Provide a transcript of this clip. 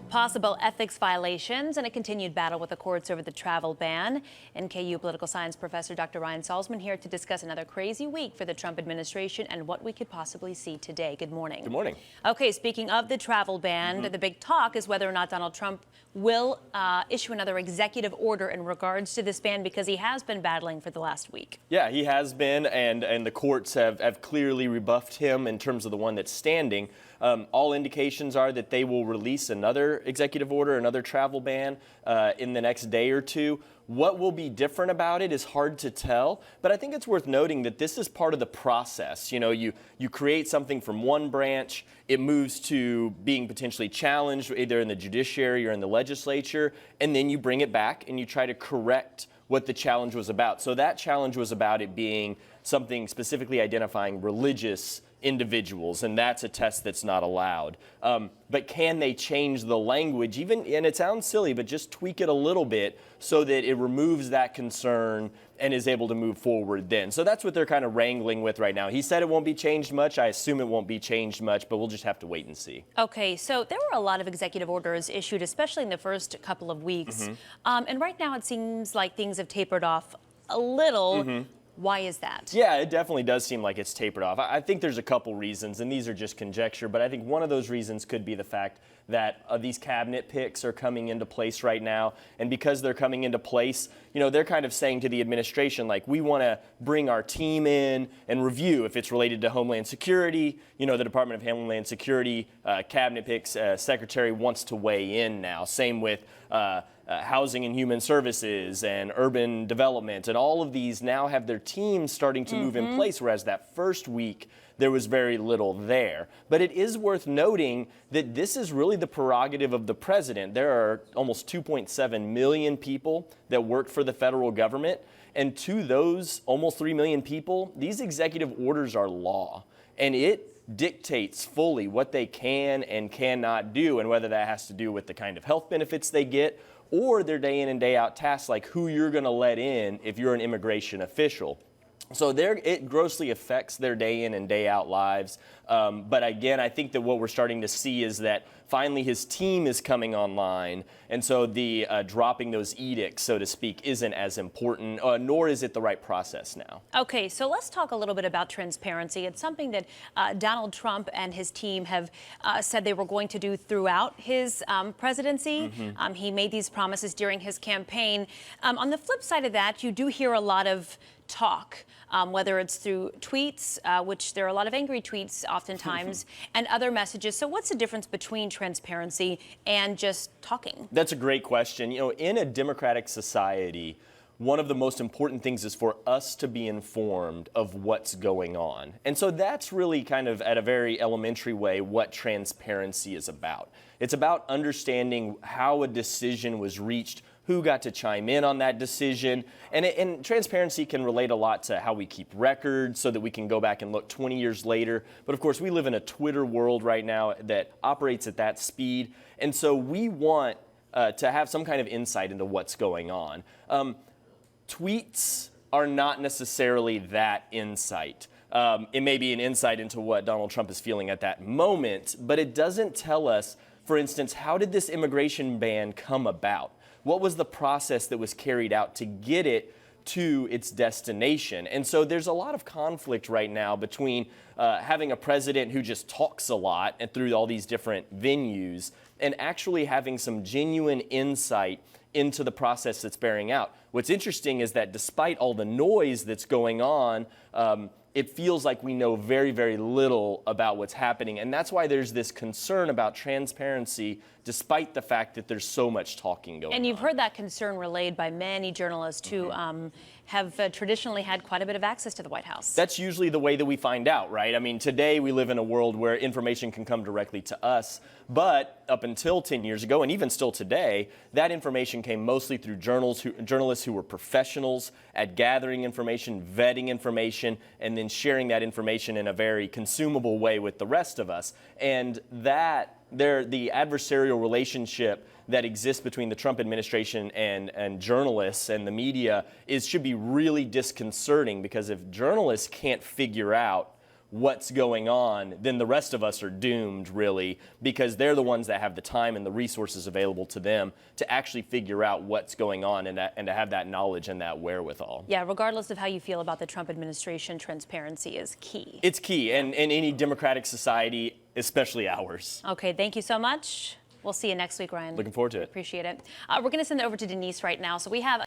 Possible ethics violations and a continued battle with the courts over the travel ban. NKU political science professor Dr. Salzman here to discuss another crazy week for the Trump administration and what we could possibly see today. Good morning. Good morning. Okay, speaking of the travel ban, the big talk is whether or not Donald Trump will issue another executive order in regards to this ban, because he has been battling for the last week. Yeah, he has been, and the courts have clearly rebuffed him in terms of the one that's standing. All indications are that they will release another executive order, another travel ban in the next day or two. What will be different about it is hard to tell, but I think it's worth noting that this is part of the process. You know, you create something from one branch, it moves to being potentially challenged either in the judiciary or in the legislature, and then you bring it back and you try to correct what the challenge was about. So that challenge was about it being something specifically identifying religious individuals, and that's a test that's not allowed. But can they change the language, even, and it sounds silly, but just tweak it a little bit so that it removes that concern and is able to move forward then? So that's what they're kind of wrangling with right now. He said it won't be changed much. I assume it won't be changed much, but we'll just have to wait and see. Okay, so there were a lot of executive orders issued, especially in the first couple of weeks. And right now it seems like things have tapered off a little. Why is that? Yeah, it definitely does seem like it's tapered off. I think there's a couple reasons, and these are just conjecture, but I think one of those reasons could be the fact that these cabinet picks are coming into place right now. And because they're coming into place, you know, they're kind of saying to the administration, like, we want to bring our team in and review if it's related to Homeland Security. You know, the Department of Homeland Security cabinet picks secretary wants to weigh in now. Same with Housing and Human Services and Urban Development, and all of these now have their teams starting to move in place, whereas that first week there was very little there. But it is worth noting that this is really the prerogative of the president. There are almost 2.7 million people that work for the federal government, and to those almost 3 million people, these executive orders are law, and it dictates fully what they can and cannot do, and whether that has to do with the kind of health benefits they get or their day in and day out tasks, like who you're going to let in if you're an immigration official. So it grossly affects their day in and day out lives. But again, I think that what we're starting to see is that finally his team is coming online. And so the dropping those edicts, so to speak, isn't as important, nor is it the right process now. Okay, so let's talk a little bit about transparency. It's something that Donald Trump and his team have said they were going to do throughout his presidency. He made these promises during his campaign. On the flip side of that, you do hear a lot of talk, whether it's through tweets, which there are a lot of angry tweets oftentimes, and other messages. So what's the difference between transparency and just talking? That's a great question. You know, in a democratic society, one of the most important things is for us to be informed of what's going on. And so that's really kind of at a very elementary way what transparency is about. It's about understanding how a decision was reached, who got to chime in on that decision. And transparency can relate a lot to how we keep records so that we can go back and look 20 years later. But of course, we live in a Twitter world right now that operates at that speed. And so we want to have some kind of insight into what's going on. Tweets are not necessarily that insight. It may be an insight into what Donald Trump is feeling at that moment, but it doesn't tell us, for instance, how did this immigration ban come about? What was the process that was carried out to get it to its destination? And so there's a lot of conflict right now between having a president who just talks a lot and through all these different venues and actually having some genuine insight into the process that's bearing out. What's interesting is that despite all the noise that's going on, it feels like we know very, very little about what's happening. And that's why there's this concern about transparency, despite the fact that there's so much talking going on. And you've heard that concern relayed by many journalists who have traditionally had quite a bit of access to the White House. That's usually the way that we find out, right? I mean, today we live in a world where information can come directly to us. But up until 10 years ago, and even still today, that information came mostly through journalists who were professionals at gathering information, vetting information, and then sharing that information in a very consumable way with the rest of us. And the adversarial relationship that exists between the Trump administration and journalists and the media should be really disconcerting, because if journalists can't figure out what's going on, then the rest of us are doomed, really, because they're the ones that have the time and the resources available to them to actually figure out what's going on and to have that knowledge and that wherewithal. Yeah, regardless of how you feel about the Trump administration, transparency is key. It's key, and in any democratic society, especially ours. Okay, thank you so much. We'll see you next week, Ryan. Looking forward to it. Appreciate it. We're going to send it over to Denise right now. So we have